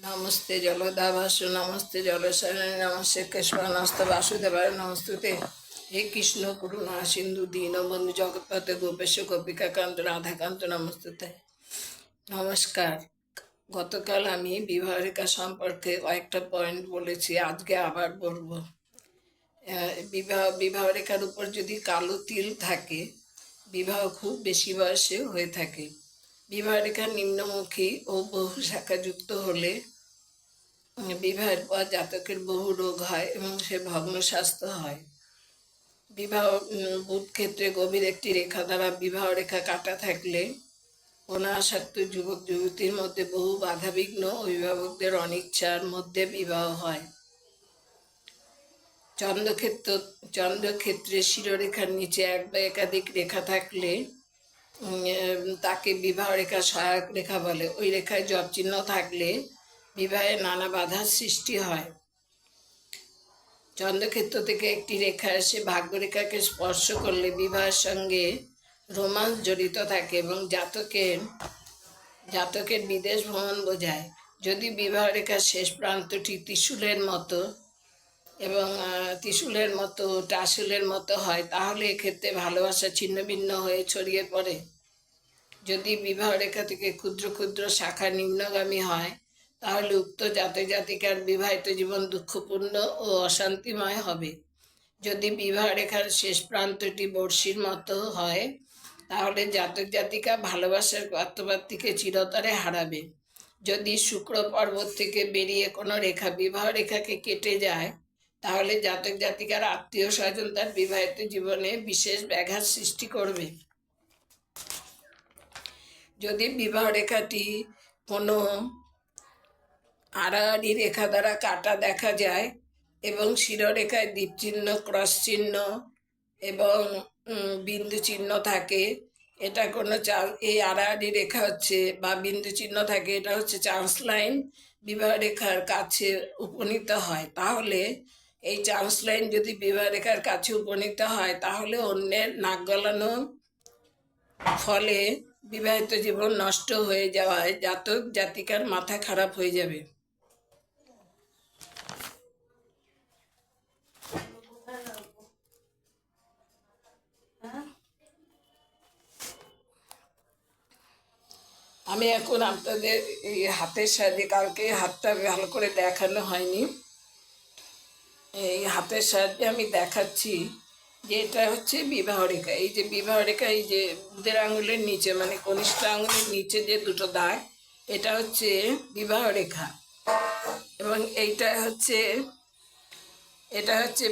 नमस्ते जलदाभासु नमस्ते जलशरण्य नमस्ते केशवानस्त वासुदेवाय नमस्ते। हे कृष्ण करुणा सिंधु दीनबंधु जगतपते गोपेश गोपिका कांत राधाकांत नमस्ते। নমস্কার। গতকাল আমি বিবাহ রেখা সম্পর্কে কয়েকটা পয়েন্ট বলেছি, আজকে আবার বলবো। বিবাহ রেখার উপর যদি কালো তিল থাকে, বিবাহ খুব বেশি বয়সে হয়ে থাকে। বিবাহ রেখা নিম্নমুখী ও বহু শাখাযুক্ত হলে বিবাহের পর জাতকের বহু রোগ হয় এবং সে ভগ্ন স্বাস্থ্য হয়। বিবাহ বুধ ক্ষেত্রে গভীর একটি রেখা দ্বারা বিবাহ রেখা কাটা থাকলে অনাসক্ত যুবক যুবতীর মধ্যে বহু বাধাবিঘ্ন, অভিভাবকদের অনিচ্ছার মধ্যে বিবাহ হয়। চন্দ্রক্ষেত্রে শিরোরেখার নিচে এক বা একাধিক রেখা থাকলে তাকে বিবাহ রেখা সহায়ক রেখা বলে। ওই রেখায় জপ চিহ্ন থাকলে বিবাহে নানা বাধার সৃষ্টি হয়। চন্দ্রক্ষেত্র থেকে একটি রেখা এসে ভাগ্যরেখাকে স্পর্শ করলে বিবাহের সঙ্গে রোমান্স জড়িত থাকে এবং জাতকের বিদেশ ভ্রমণ বোঝায়। যদি বিবাহ রেখার শেষ প্রান্তটি ত্রিশূলের মতো টাসুলের মতো হয়, তাহলে এক্ষেত্রে ভালোবাসা ছিন্ন ভিন্ন হয়ে ছড়িয়ে পড়ে। যদি বিবাহ রেখা থেকে ক্ষুদ্র ক্ষুদ্র শাখা নিম্নগামী হয়, তাহলে উক্ত জাতিকার বিবাহিত জীবন দুঃখপূর্ণ ও অশান্তিময় হবে। যদি বিবাহ রেখার শেষ প্রান্তটি বড়শির মতো হয়, তাহলে জাতিকা ভালোবাসার পাত্রপাত্রীকে চিরতরে হারাবে। যদি শুক্র পর্বত থেকে বেরিয়ে কোনো রেখা বিবাহ রেখাকে কেটে যায়, তাহলে জাতিকার আত্মীয় স্বজন তার বিবাহিত জীবনে বিশেষ ব্যাঘাত সৃষ্টি করবে। যদি বিবাহ রেখাটি কোনো আড়াআড়ি রেখা দ্বারা কাটা দেখা যায় এবং শিরোরেখায় দ্বীপ চিহ্ন, ক্রস চিহ্ন এবং বিন্দু চিহ্ন থাকে, এটা কোনো এই আড়াআড়ি রেখা হচ্ছে বা বিন্দু চিহ্ন থাকে, এটা হচ্ছে চান্স লাইন বিবাহ রেখার কাছে উপনীত হয়। তাহলে এই চান্স লাইন যদি বিবাহ রেখার কাছে উপনীত হয়, তাহলে অন্যের নাক গলানো ফলে বিবাহিত জীবন নষ্ট হয়ে যাওয়ায় জাতিকার মাথা খারাপ হয়ে যাবে। আমি এখন আপনাদের এই হাতের সাহায্যে, কালকে হাতটা ভালো করে দেখানো হয়নি, এই হাতের সাহায্যে আমি দেখাচ্ছি যে এটা হচ্ছে বিবাহ রেখা। এই যে বিবাহ রেখা, এই যে বুধের আঙুলের নিচে মানে কনিষ্ঠ আঙুলের নিচে যে দুটো দাগ, এটা হচ্ছে বিবাহ রেখা। এবং এটা হচ্ছে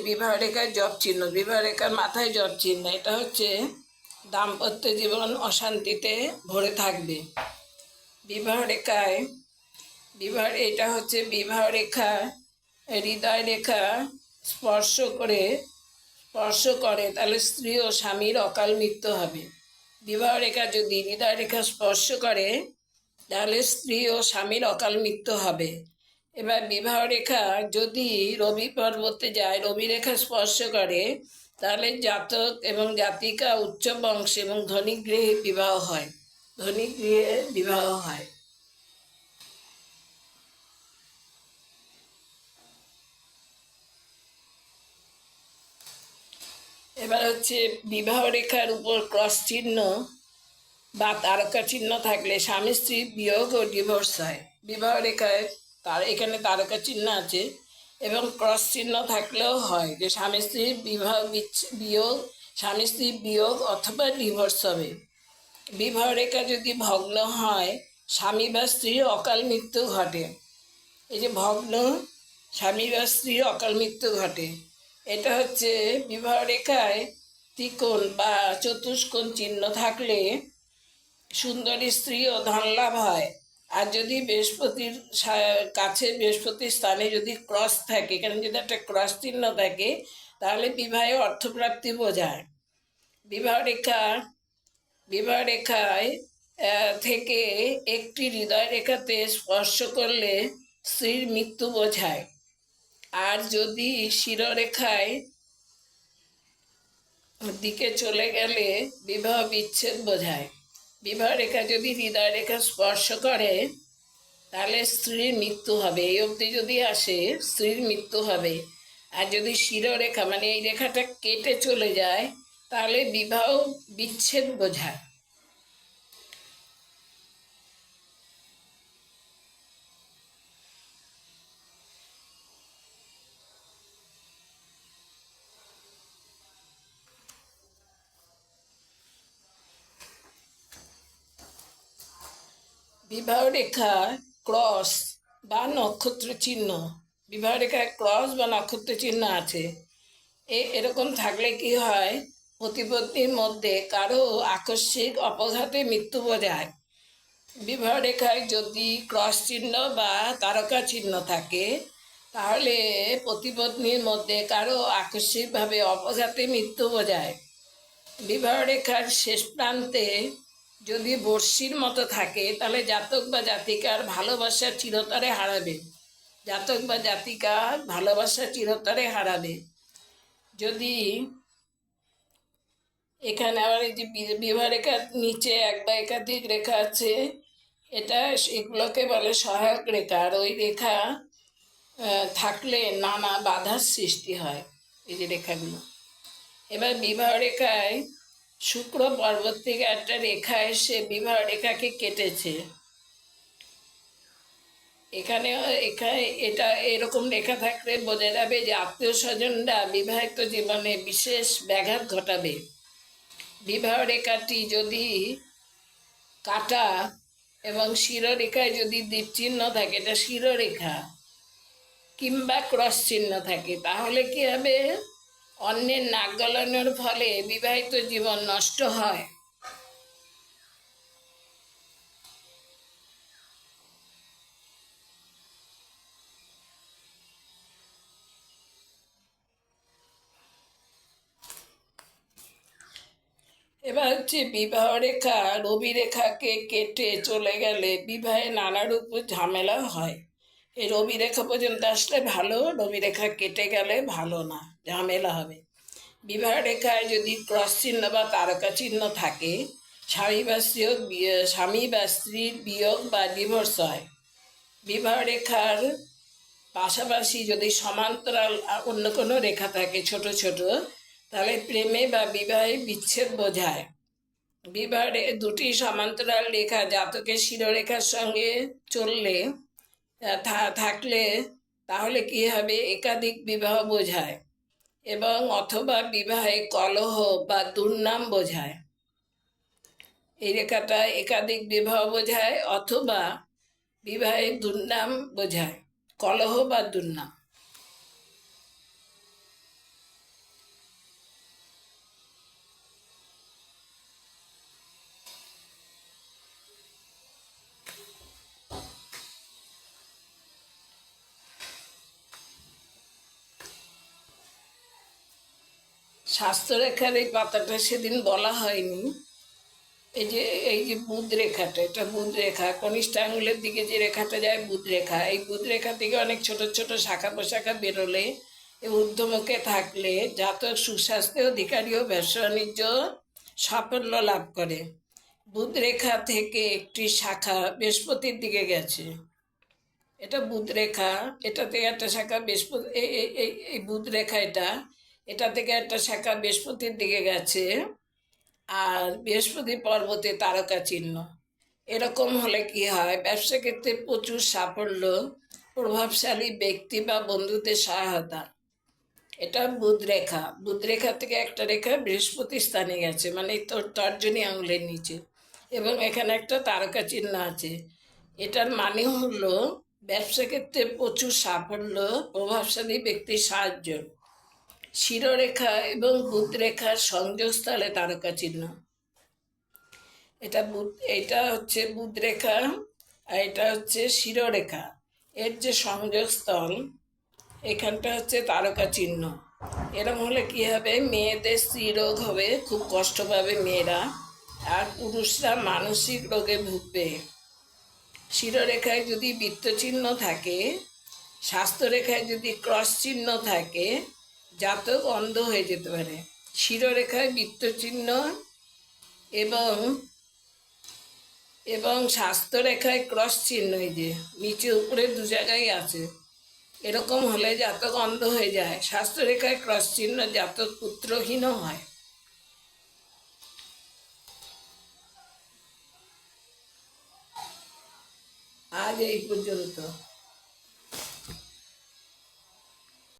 বিবাহ রেখার জপ চিহ্ন, বিবাহ রেখার মাথায় জপ চিহ্ন। এটা হচ্ছে দাম্পত্য জীবন অশান্তিতে ভরে থাকবে। এটা হচ্ছে বিবাহ রেখা, হৃদয় রেখা স্পর্শ করে তাহলে স্ত্রী ও স্বামীর অকাল মৃত্যু হবে। বিবাহ রেখা যদি হৃদয় রেখা স্পর্শ করে, তাহলে স্ত্রী ও স্বামীর অকাল মৃত্যু হবে। এবার বিবাহ রেখা যদি রবি পর্বতে যায়, রবি রেখা স্পর্শ করে, তাহলে জাতক এবং জাতিকা উচ্চ বংশ এবং ধনী গৃহে বিবাহ হয়। এবার হচ্ছে বিবাহ রেখার উপর ক্রস চিহ্ন বা তারকা চিহ্ন থাকলে স্বামী স্ত্রী বিয়োগ ও ডিভোর্স হয়। বিবাহ রেখায় এখানে তারকা চিহ্ন আছে এবং ক্রস চিহ্ন থাকলেও হয় যে স্বামী স্ত্রী বিয়োগ অথবা ডিভোর্স হবে। বিবাহ রেখা যদি ভগ্ন হয়, স্বামী বা স্ত্রীর অকাল মৃত্যু ঘটে। এই যে ভগ্ন, স্বামী বা স্ত্রীর অকাল মৃত্যু ঘটে। এটা হচ্ছে বিবাহ রেখায় ত্রিকোণ বা চতুষ্কোণ চিহ্ন থাকলে সুন্দরী স্ত্রী ও ধনলাভ হয়। আর যদি বৃহস্পতির স্থানে যদি ক্রস থাকে, এখানে যদি একটা ক্রস চিহ্ন থাকে, তাহলে বিবাহে অর্থপ্রাপ্তি বোঝায়। বিবাহ রেখায় থেকে একটি হৃদয় রেখাতে স্পর্শ করলে স্ত্রীর মৃত্যু বোঝায়। আর যদি শিরোরেখায় দিকে চলে গেলে বিবাহ বিচ্ছেদ বোঝায়। বিবাহ রেখা যদি হৃদয় রেখা স্পর্শ করে, তাহলে স্ত্রীর মৃত্যু হবে। এই অবধি যদি আসে স্ত্রীর মৃত্যু হবে। আর যদি শিরোরেখা মানে এই রেখাটা কেটে চলে যায় তাহলে বিবাহ বিচ্ছেদ বোঝায়। বিবাহ রেখা ক্রস বা নক্ষত্র চিহ্ন, বিবাহ রেখায় ক্রস বা নক্ষত্র চিহ্ন আছে, এরকম থাকলে কি হয়, প্রতিপত্তির মধ্যে কারো আকস্মিক অপঘাতে মৃত্যু বোঝায়। বিবাহ রেখায় যদি ক্রস চিহ্ন বা তারকা চিহ্ন থাকে তাহলে পতিপত্নীর মধ্যে কারো আকস্মিকভাবে অপঘাতে মৃত্যু বোঝায়। বিবাহ রেখার শেষ প্রান্তে যদি বড়শির মতো থাকে তাহলে জাতক বা জাতিকার ভালোবাসা চিরতরে হারাবে। জাতক বা জাতিকা ভালোবাসা চিরতরে হারাবে। যদি এখানে আবার এই যে বিবাহ রেখার নিচে এক বা একাধিক রেখা আছে, এটা এগুলোকে বলে সহায়ক রেখা। আর ওই রেখা থাকলে নানা বাধার সৃষ্টি হয়, এই যে রেখাগুলো। এবার বিবাহ রেখায় শুক্র পর্বত থেকে একটা রেখা এসে বিবাহ রেখাকে কেটেছে। এখানে এখানে এটা এরকম রেখা থাকলে বোঝা যাবে যে আত্মীয় স্বজনরা বিবাহিত জীবনে বিশেষ ব্যাঘাত ঘটাবে। বিবাহ রেখাটি যদি কাটা এবং শিরোরেখায় যদি দ্বীপচিহ্ন থাকে, এটা শিরোরেখা, কিংবা ক্রস চিহ্ন থাকে, তাহলে কি হবে, অন্যের নাক গলানোর ফলে বিবাহিত জীবন নষ্ট হয়। এবার হচ্ছে বিবাহ রেখা রবি রেখাকে কেটে চলে গেলে বিবাহে নানারূপ ঝামেলা হয়। এই রবি রেখা পর্যন্ত আসলে ভালো, রবি রেখা কেটে গেলে ভালো না, ঝামেলা হবে। বিবাহ রেখায় যদি ক্রস চিহ্ন বা তারকা চিহ্ন থাকে স্বামী বা স্ত্রীর বিয়োগ বা ডিভোর্স হয়। বিবাহ রেখার পাশাপাশি যদি সমান্তরাল অন্য কোনো রেখা থাকে ছোট ছোট, তাহলে প্রেমে বা বিবাহে বিচ্ছেদ বোঝায়। বিবাহে দুটি সমান্তরাল রেখা জাতকের শিরোরেখার সঙ্গে চললে থাকলে তাহলে কি হবে, একাধিক বিবাহ বোঝায় এবং অথবা বিবাহে কলহ বা দুর্নাম বোঝায়। এই রেখাটা একাধিক বিবাহ বোঝায় অথবা বিবাহে দুর্নাম বোঝায়, কলহ বা দুর্নাম। স্বাস্থ্যরেখার এই পাতাটা সেদিন বলা হয়নি। এই যে বুধ রেখাটা, এটা বুধ রেখা, কনিষ্ঠ আঙুলের দিকে যে রেখাটা যায় বুধ রেখা, এই বুধ রেখা থেকে অনেক ছোট ছোট শাখা প্রশাখা বেরোলে ঊর্ধ্বমুখে থাকলে জাতক সুস্বাস্থ্য অধিকারী ও ব্যবসা বাণিজ্য সাফল্য লাভ করে। বুধ রেখা থেকে একটি শাখা বৃহস্পতির দিকে গেছে, এটা বুধ রেখা, এটা থেকে একটা শাখা বৃহস্পতি, এই বুধ রেখা, এটা থেকে একটা শাখা বৃহস্পতির দিকে গেছে। আর বৃহস্পতি পর্বতে তারকা চিহ্ন। এরকম হলে কি হয়, ব্যবসা ক্ষেত্রে প্রচুর সাফল্য, প্রভাবশালী ব্যক্তি বা বন্ধুদের সহায়তা। এটা বুধ রেখা, বুধ রেখা থেকে একটা রেখা বৃহস্পতি স্থানে গেছে, মানে তোর তর্জনী আঙুলের নিচে, এবং এখানে একটা তারকা চিহ্ন আছে। এটার মানে হলো ব্যবসা ক্ষেত্রে প্রচুর সাফল্য, প্রভাবশালী ব্যক্তির সাহায্য। শিরোরেখা এবং বুধ রেখার সংযোগস্থলে তারকা চিহ্ন। এটা হচ্ছে বুধ রেখা আর এটা হচ্ছে শিরোরেখা, এর যে সংযোগস্থল এখানটা হচ্ছে তারকা চিহ্ন। এরকম হলে কি হবে, মেয়েদের স্ত্রীরোগ হবে, খুব কষ্ট পাবে মেয়েরা, আর পুরুষরা মানসিক রোগে ভুগবে। শিরোরেখায় যদি বৃত্তচিহ্ন থাকে, স্বাস্থ্যরেখায় যদি ক্রস চিহ্ন থাকে, জাতক অন্ধ হয়ে যেতে পারে। শিরোরেখায় বৃত্তচিহ্ন এবং এবং স্বাস্থ্যরেখায় ক্রস চিহ্ন, এই যে নিচে উপরে দু জায়গায় আছে, এরকম হলে জাতক অন্ধ হয়ে যায়। স্বাস্থ্যরেখায় ক্রস চিহ্ন জাতক পুত্রহীন হয়। আজ এই পর্যন্ত।